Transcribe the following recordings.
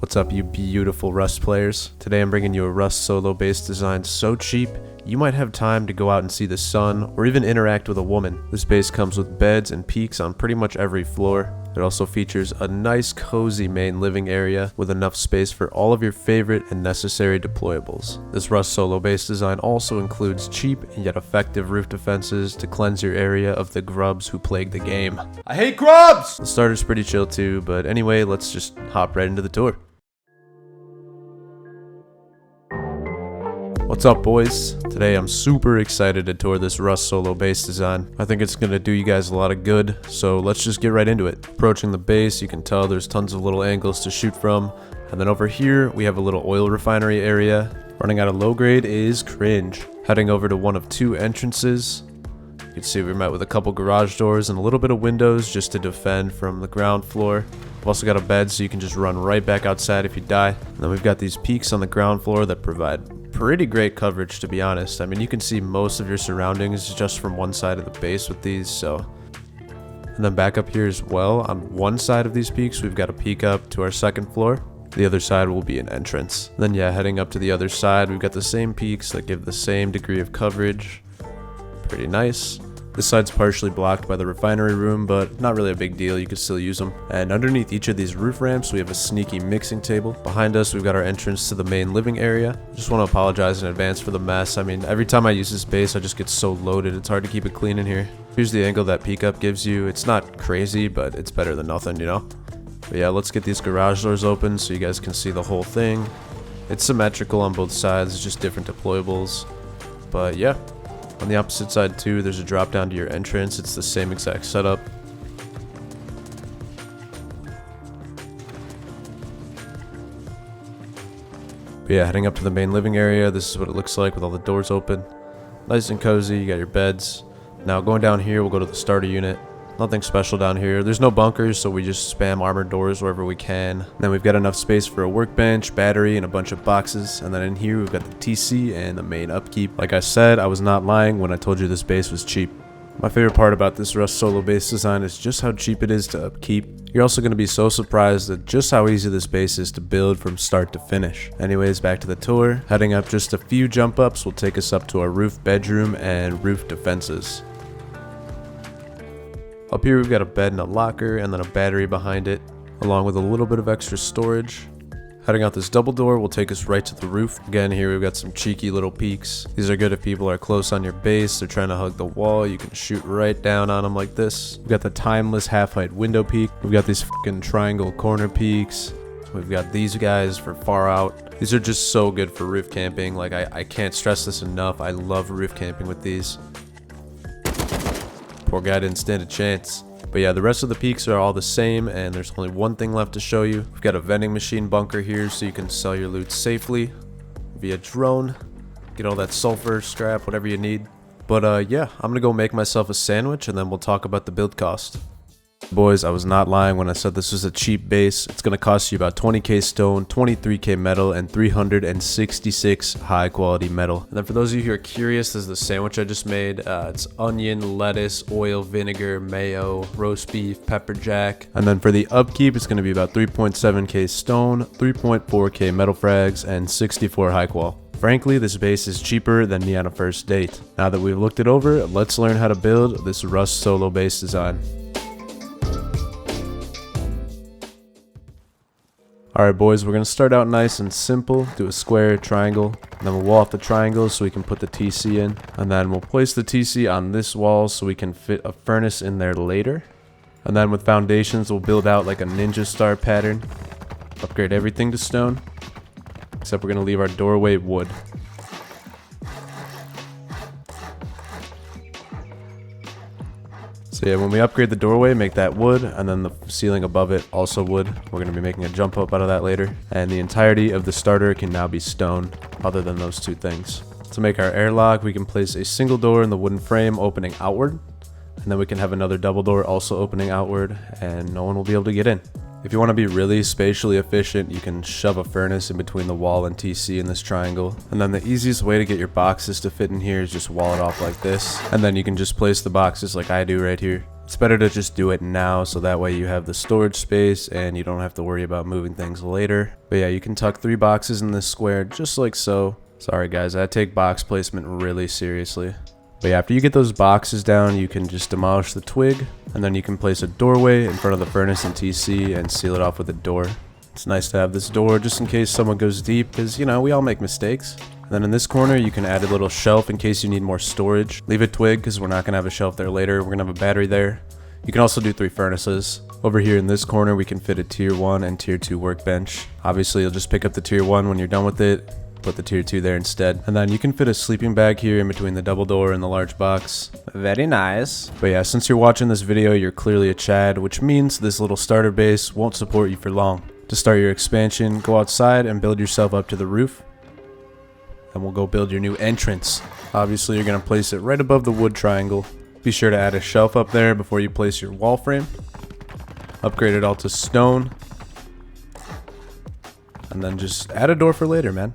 What's up, you beautiful Rust players? Today I'm bringing you a Rust solo base design so cheap, you might have time to go out and see the sun, or even interact with a woman. This base comes with beds and peaks on pretty much every floor. It also features a nice cozy main living area with enough space for all of your favorite and necessary deployables. This Rust solo base design also includes cheap yet effective roof defenses to cleanse your area of the grubs who plague the game. I hate grubs! The starter's pretty chill too, but anyway, let's just hop right into the tour. What's up, boys? Today I'm super excited to tour this Rust solo base design. I think it's gonna do you guys a lot of good, so let's just get right into it. Approaching the base, you can tell there's tons of little angles to shoot from, and then over here we have a little oil refinery area. Running out of low grade is cringe. Heading over to one of two entrances, you can see we're met with a couple garage doors and a little bit of windows just to defend from the ground floor. We've also got a bed so you can just run right back outside if you die. And then we've got these peaks on the ground floor that provide pretty great coverage, to be honest. I mean, you can see most of your surroundings just from one side of the base with these, so. And then back up here as well, on one side of these peaks, we've got a peak up to our second floor. The other side will be an entrance. And then yeah, heading up to the other side, we've got the same peaks that give the same degree of coverage. Pretty nice. This side's partially blocked by the refinery room, but not really a big deal, you could still use them. And underneath each of these roof ramps, we have a sneaky mixing table. Behind us, we've got our entrance to the main living area. Just want to apologize in advance for the mess. I mean, every time I use this base, I just get so loaded, it's hard to keep it clean in here. Here's the angle that peak up gives you. It's not crazy, but it's better than nothing, you know? But yeah, let's get these garage doors open so you guys can see the whole thing. It's symmetrical on both sides, it's just different deployables. But yeah. On the opposite side too, there's a drop down to your entrance. It's the same exact setup. But yeah, heading up to the main living area, this is what it looks like with all the doors open. Nice and cozy, you got your beds. Now going down here, we'll go to the starter unit. Nothing special down here. There's no bunkers, so we just spam armored doors wherever we can. And then we've got enough space for a workbench, battery, and a bunch of boxes. And then in here, we've got the TC and the main upkeep. Like I said, I was not lying when I told you this base was cheap. My favorite part about this Rust solo base design is just how cheap it is to upkeep. You're also going to be so surprised at just how easy this base is to build from start to finish. Anyways, back to the tour. Heading up just a few jump ups will take us up to our roof bedroom and roof defenses. Up here we've got a bed and a locker and then a battery behind it, along with a little bit of extra storage. Heading out this double door will take us right to the roof. Again, here we've got some cheeky little peaks. These are good if people are close on your base, they're trying to hug the wall, you can shoot right down on them like this. We've got the timeless half-height window peak. We've got these fucking triangle corner peaks. We've got these guys for far out. These are just so good for roof camping. Like, I can't stress this enough. I love roof camping with these. Poor guy didn't stand a chance. But yeah, the rest of the peaks are all the same, and there's only one thing left to show you. We've got a vending machine bunker here so you can sell your loot safely via drone. Get all that sulfur, scrap, whatever you need. But yeah, I'm gonna go make myself a sandwich and then we'll talk about the build cost. Boys, I was not lying when I said this was a cheap base. It's going to cost you about 20k stone, 23k metal, and 366 high quality metal. And then for those of you who are curious, this is the sandwich I just made. It's onion, lettuce, oil, vinegar, mayo, roast beef, pepper jack. And then for the upkeep, it's going to be about 3.7k stone, 3.4k metal frags, and 64 high qual. Frankly, this base is cheaper than me on a first date. Now that we've looked it over, let's learn how to build this Rust solo base design. Alright boys, we're going to start out nice and simple, do a square, triangle, and then we'll wall off the triangle so we can put the TC in, and then we'll place the TC on this wall so we can fit a furnace in there later. And then with foundations, we'll build out like a ninja star pattern, upgrade everything to stone, except we're going to leave our doorway wood. So yeah, when we upgrade the doorway, make that wood, and then the ceiling above it also wood. We're going to be making a jump up out of that later. And the entirety of the starter can now be stone, other than those two things. To make our airlock, we can place a single door in the wooden frame opening outward. And then we can have another double door also opening outward, and no one will be able to get in. If you want to be really spatially efficient, you can shove a furnace in between the wall and TC in this triangle. And then the easiest way to get your boxes to fit in here is just wall it off like this. And then you can just place the boxes like I do right here. It's better to just do it now so that way you have the storage space and you don't have to worry about moving things later. But yeah, you can tuck 3 boxes in this square just like so. Sorry guys, I take box placement really seriously. But yeah, after you get those boxes down, you can just demolish the twig, and then you can place a doorway in front of the furnace and TC and seal it off with a door. It's nice to have this door just in case someone goes deep, because, you know, we all make mistakes. And then in this corner, you can add a little shelf in case you need more storage. Leave a twig, because we're not going to have a shelf there later. We're going to have a battery there. You can also do 3 furnaces. Over here in this corner, we can fit a tier 1 and tier 2 workbench. Obviously, you'll just pick up the tier 1 when you're done with it. Put the tier 2 there instead. And then you can fit a sleeping bag here in between the double door and the large box. Very nice. But yeah, since you're watching this video, you're clearly a Chad, which means this little starter base won't support you for long. To start your expansion, go outside and build yourself up to the roof. And we'll go build your new entrance. Obviously, you're going to place it right above the wood triangle. Be sure to add a shelf up there before you place your wall frame. Upgrade it all to stone. And then just add a door for later, man.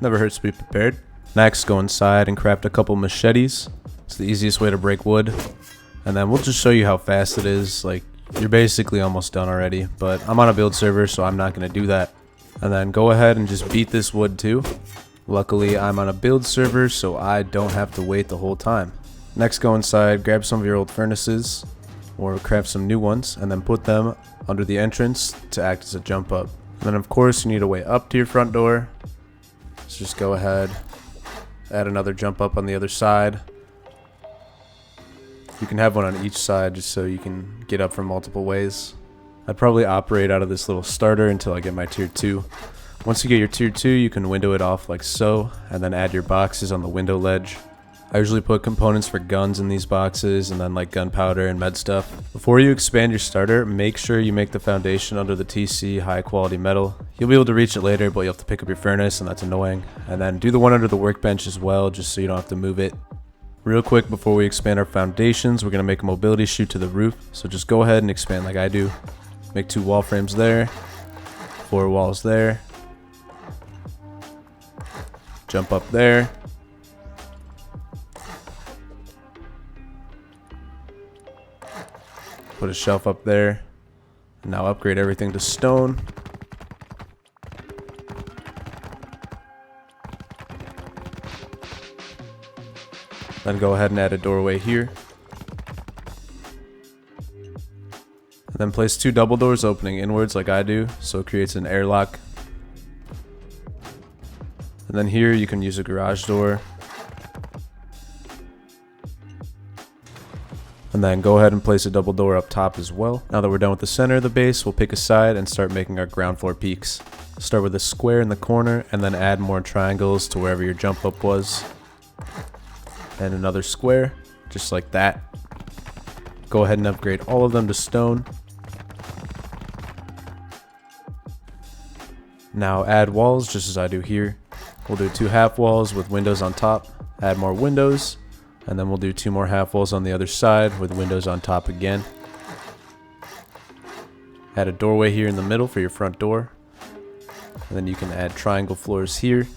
Never hurts to be prepared. Next, go inside and craft a couple machetes. It's the easiest way to break wood. And then we'll just show you how fast it is. Like, you're basically almost done already. But I'm on a build server, so I'm not going to do that. And then go ahead and just beat this wood too. Luckily, I'm on a build server, so I don't have to wait the whole time. Next, go inside, grab some of your old furnaces, or craft some new ones, and then put them under the entrance to act as a jump up. And then, of course, you need a way up to your front door. So just go ahead, add another jump up on the other side. You can have one on each side just so you can get up from multiple ways. I'd probably operate out of this little starter until I get my tier 2. Once you get your tier 2, you can window it off like so, and then add your boxes on the window ledge. I usually put components for guns in these boxes, and then like gunpowder and med stuff. Before you expand your starter, make sure you make the foundation under the TC high quality metal. You'll be able to reach it later, but you'll have to pick up your furnace, and that's annoying. And then do the one under the workbench as well, just so you don't have to move it. Real quick, before we expand our foundations, we're going to make a mobility chute to the roof. So just go ahead and expand like I do. Make 2 wall frames there, 4 walls there. Jump up there. Put a shelf up there. And now upgrade everything to stone. Then go ahead and add a doorway here. And then place 2 double doors opening inwards like I do, so it creates an airlock. And then here you can use a garage door. And then go ahead and place a double door up top as well. Now that we're done with the center of the base, we'll pick a side and start making our ground floor peaks. Start with a square in the corner and then add more triangles to wherever your jump up was. And another square, just like that. Go ahead and upgrade all of them to stone. Now add walls just as I do here. We'll do 2 half walls with windows on top, add more windows. And then we'll do 2 more half walls on the other side with windows on top again. Add a doorway here in the middle for your front door. And then you can add triangle floors here.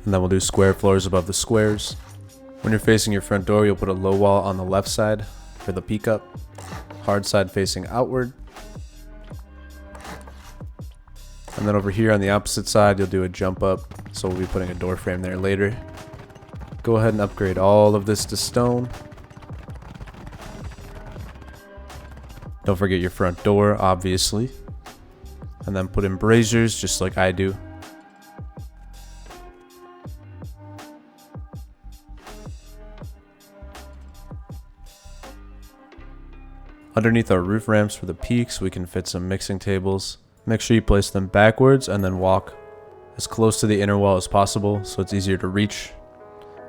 And then we'll do square floors above the squares. When you're facing your front door, you'll put a low wall on the left side for the peek up. Hard side facing outward. And then over here on the opposite side, you'll do a jump up. So we'll be putting a door frame there later. Go ahead and upgrade all of this to stone. Don't forget your front door, obviously. And then put in braziers just like I do. Underneath our roof ramps for the peaks, we can fit some mixing tables. Make sure you place them backwards and then walk as close to the inner wall as possible so it's easier to reach.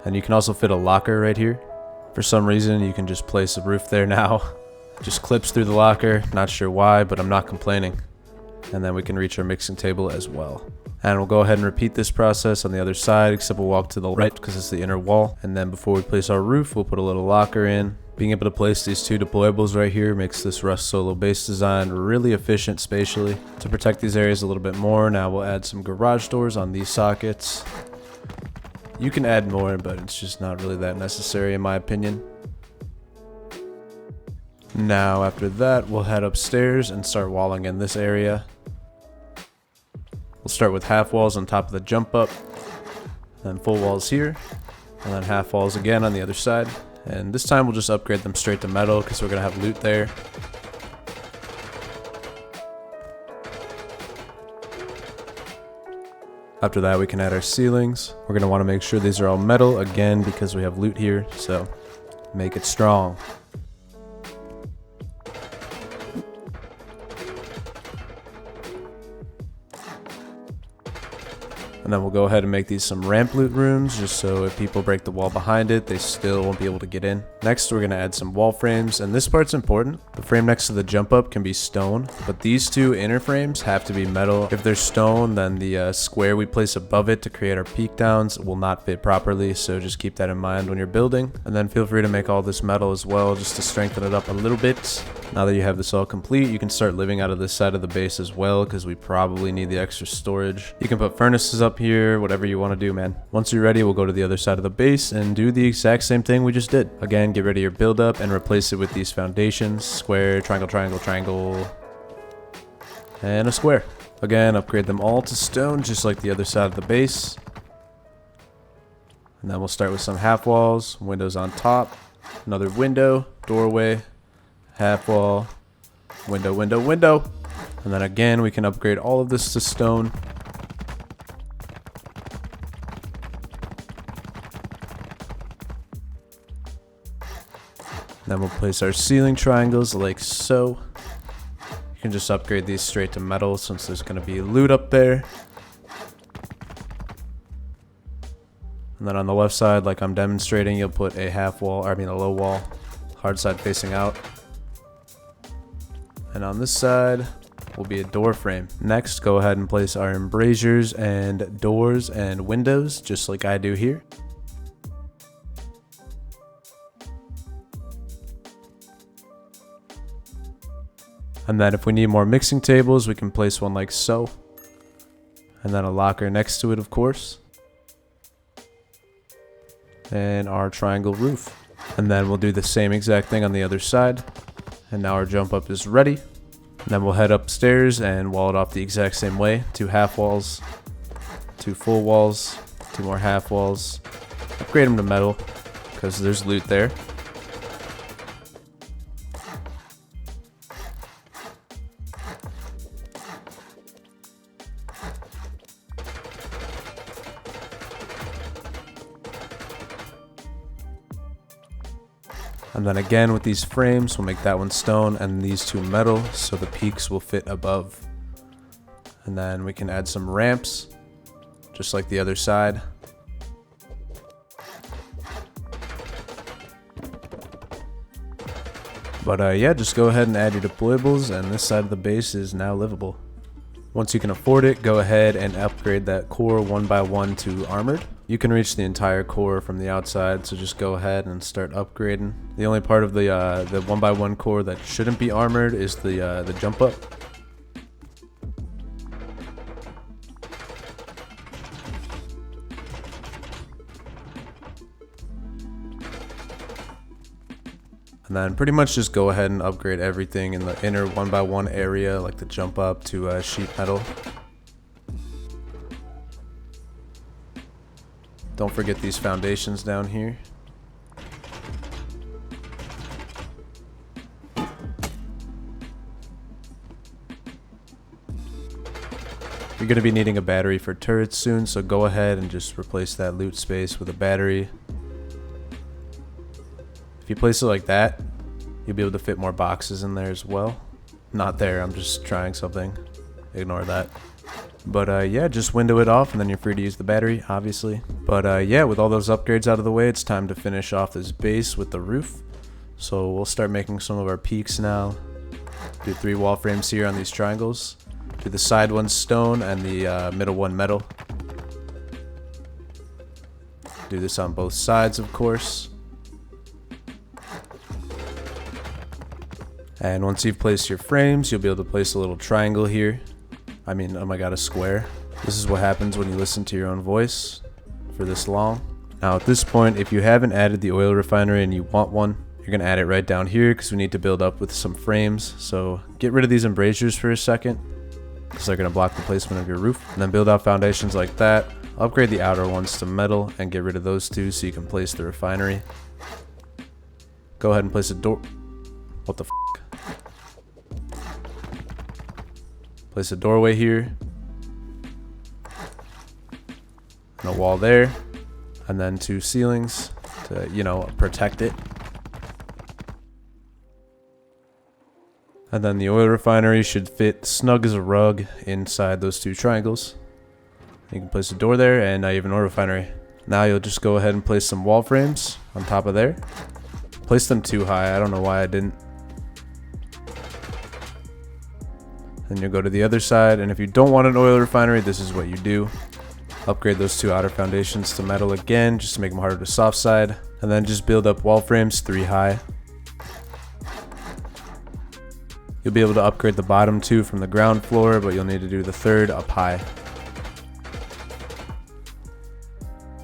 And you can also fit a locker right here. For some reason, you can just place a roof there now. Just clips through the locker, not sure why, but I'm not complaining. And then we can reach our mixing table as well. And we'll go ahead and repeat this process on the other side, except we'll walk to the right because it's the inner wall. And then before we place our roof, we'll put a little locker in. Being able to place these 2 deployables right here makes this Rust solo base design really efficient spatially. To protect these areas a little bit more, now we'll add some garage doors on these sockets. You can add more, but it's just not really that necessary in my opinion. Now after that, we'll head upstairs and start walling in this area. We'll start with half walls on top of the jump up, then full walls here, and then half walls again on the other side. And this time we'll just upgrade them straight to metal because we're going to have loot there. After that, we can add our ceilings. We're going to want to make sure these are all metal again because we have loot here, so make it strong. And then we'll go ahead and make these some ramp loot rooms, just so if people break the wall behind it, they still won't be able to get in. Next, we're going to add some wall frames, and this part's important. The frame next to the jump up can be stone, but these two inner frames have to be metal. If they're stone, then the square we place above it to create our peak downs will not fit properly, so just keep that in mind when you're building. And then feel free to make all this metal as well, just to strengthen it up a little bit. Now that you have this all complete, you can start living out of this side of the base as well, because we probably need the extra storage. You can put furnaces up here, whatever you want to do, man. Once you're ready, we'll go to the other side of the base and do the exact same thing we just did. Again, get rid of your build up and replace it with these foundations: square, triangle, triangle, triangle, and a square. Again, upgrade them all to stone, just like the other side of the base. And then we'll start with some half walls, windows on top, another window, doorway, half wall, window, window, window. And then again, we can upgrade all of this to stone. Then we'll place our ceiling triangles like so. You can just upgrade these straight to metal since there's going to be loot up there. And then on the left side, like I'm demonstrating, you'll put a a low wall, hard side facing out. And on this side will be a door frame. Next, go ahead and place our embrasures and doors and windows, just like I do here. And then if we need more mixing tables, we can place one like so. And then a locker next to it, of course. And our triangle roof. And then we'll do the same exact thing on the other side. And now our jump up is ready. And then we'll head upstairs and wall it off the exact same way. 2 half walls, 2 full walls, 2 more half walls. Upgrade them to metal because there's loot there. And then again with these frames, we'll make that one stone and these 2 metal so the peaks will fit above. And then we can add some ramps, just like the other side. But yeah, just go ahead and add your deployables, and this side of the base is now livable. Once you can afford it, go ahead and upgrade that core 1x1 to armored. You can reach the entire core from the outside, so just go ahead and start upgrading. The only part of the 1x1 core that shouldn't be armored is the jump up. And then pretty much just go ahead and upgrade everything in the inner 1x1 area, like the jump up, to sheet metal. Don't forget these foundations down here. You're going to be needing a battery for turrets soon, so go ahead and just replace that loot space with a battery. If you place it like that, you'll be able to fit more boxes in there as well. Not there, I'm just trying something. Ignore that. But yeah, just window it off and then you're free to use the battery, obviously. But yeah, with all those upgrades out of the way, it's time to finish off this base with the roof. So we'll start making some of our peaks now. Do 3 wall frames here on these triangles. Do the side one stone and the middle one metal. Do this on both sides, of course. And once you've placed your frames, you'll be able to place a little triangle here. I mean, oh my god, a square. This is what happens when you listen to your own voice for this long. Now at this point, if you haven't added the oil refinery and you want one, You're going to add it right down here because we need to build up with some frames. So get rid of these embrasures for a second, because they're going to block the placement of your roof. And then build out foundations like that. Upgrade the outer ones to metal and get rid of those two so you can place the refinery. Go ahead and place a door. What the f? Place a doorway here. And a wall there. And then 2 ceilings to, you know, protect it. And then the oil refinery should fit snug as a rug inside those 2 triangles. You can place a door there, and now you have an oil refinery. Now you'll just go ahead and place some wall frames on top of there. Place them too high, I don't know why I didn't. Then you'll go to the other side, and if you don't want an oil refinery, this is what you do. Upgrade those 2 outer foundations to metal again, just to make them harder to soft side. And then just build up wall frames 3 high. You'll be able to upgrade the bottom 2 from the ground floor, but you'll need to do the 3rd up high.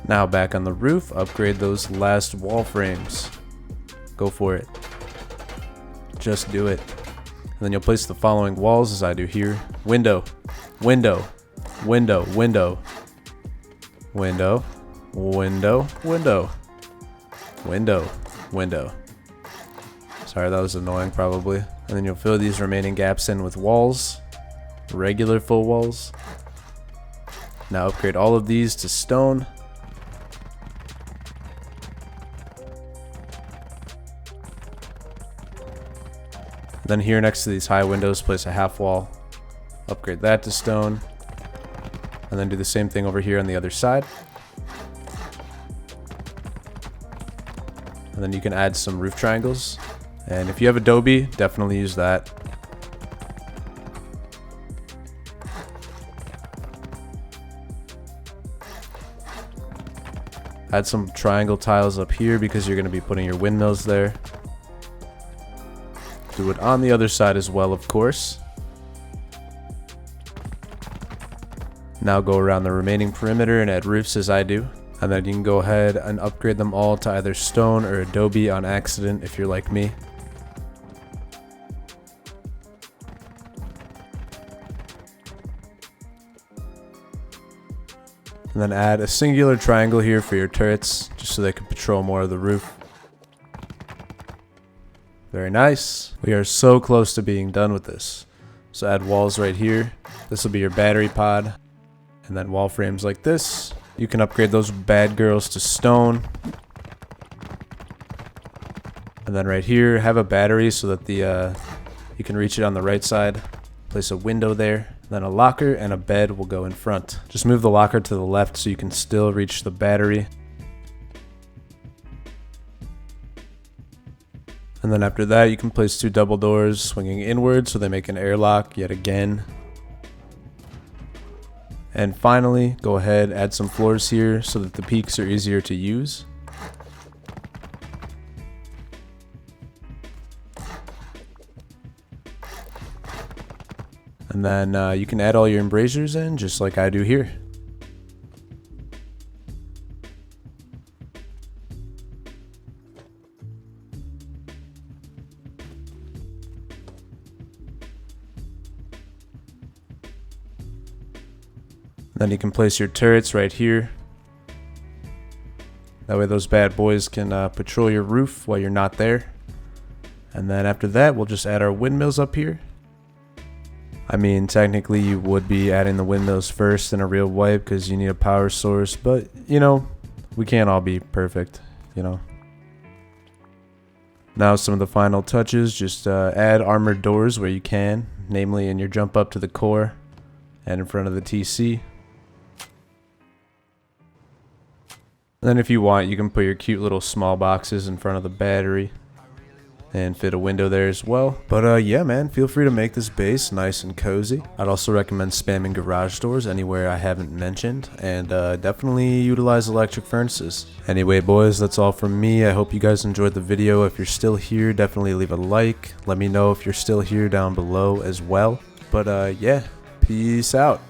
Now back on the roof, upgrade those last wall frames. Go for it. Just do it. And then you'll place the following walls as I do here. Window, window, window, window, window, window, window, window, window. Sorry, that was annoying probably. And then you'll fill these remaining gaps in with walls. Regular full walls. Now upgrade all of these to stone. Then here next to these high windows, place a half wall. Upgrade that to stone. And then do the same thing over here on the other side. And then you can add some roof triangles. And if you have Adobe, definitely use that. Add some triangle tiles up here because you're going to be putting your windmills there. Do it on the other side as well, of course. Now go around the remaining perimeter and add roofs as I do. And then you can go ahead and upgrade them all to either stone or Adobe on accident if you're like me. And then add a singular triangle here for your turrets, just so they can patrol more of the roof. Very nice. We are so close to being done with this. So add walls right here. This will be your battery pod. And then wall frames like this. You can upgrade those bad girls to stone. And then right here, have a battery so that you can reach it on the right side. Place a window there. Then a locker and a bed will go in front. Just move the locker to the left so you can still reach the battery. And then after that, you can place 2 double doors swinging inward so they make an airlock yet again. And finally, go ahead, add some floors here so that the peaks are easier to use. And then you can add all your embrasures in, just like I do here. Then you can place your turrets right here. That way those bad boys can patrol your roof while you're not there. And then after that, we'll just add our windmills up here. I mean, technically you would be adding the windmills first in a real way because you need a power source, but you know, we can't all be perfect, you know. Now some of the final touches, just add armored doors where you can, namely in your jump up to the core and in front of the TC. And then if you want, you can put your cute little small boxes in front of the battery and fit a window there as well. But yeah, man, feel free to make this base nice and cozy. I'd also recommend spamming garage doors anywhere I haven't mentioned, and definitely utilize electric furnaces. Anyway, boys, that's all from me. I hope you guys enjoyed the video. If you're still here, definitely leave a like. Let me know if you're still here down below as well. But yeah, peace out.